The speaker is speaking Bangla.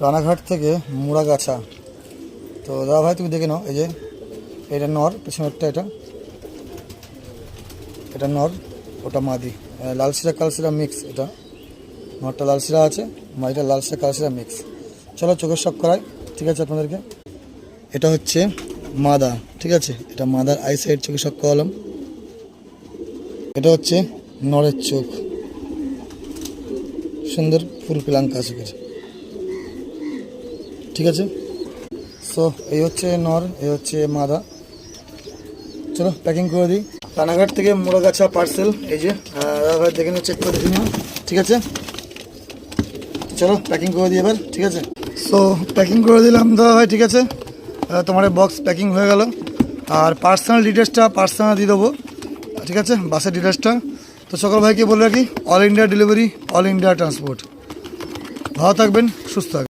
রানাঘাট থেকে মুড়াগাছা। তো দাদা ভাই তুমি দেখে নাও, এই যে এটা নর, পেছনেরটা এটা নর, ওটা মাদি। লালশিরা কালশিরা মিক্স, এটা নরটা লালশিরা আছে, মাদিটা লালশিরা কালশিরা মিক্স। চলো চোখের শক করাই, ঠিক আছে আপনাদেরকে। এটা হচ্ছে মাদা, ঠিক আছে, এটা মাদার আই সাইড চোখে শক করালাম। এটা হচ্ছে নরের চোখ, সুন্দর ফুল প্লাঙ্কা চোখের, ঠিক আছে। সো এই হচ্ছে নর, এই হচ্ছে মাদা। চলো প্যাকিং করে দিই। রানাঘাট থেকে মুড়াগাছা পার্সেল, এই যে দাদা দেখে নিয়ে চেক করে দেখে নিও, ঠিক আছে। চলো প্যাকিং করে দিই এবার, ঠিক আছে। সো প্যাকিং করে দিলাম দাদা ভাই, ঠিক আছে। তোমার বক্স প্যাকিং হয়ে গেল। আর পার্সোনাল ডিটেলসটা পার্সোনাল দিয়ে দেবো, ঠিক আছে, বাসের ডিটেলসটা। তো সকল ভাইকে বলে রাখি, all India delivery, all India transport. ভালো থাকবেন, সুস্থ থাকবেন।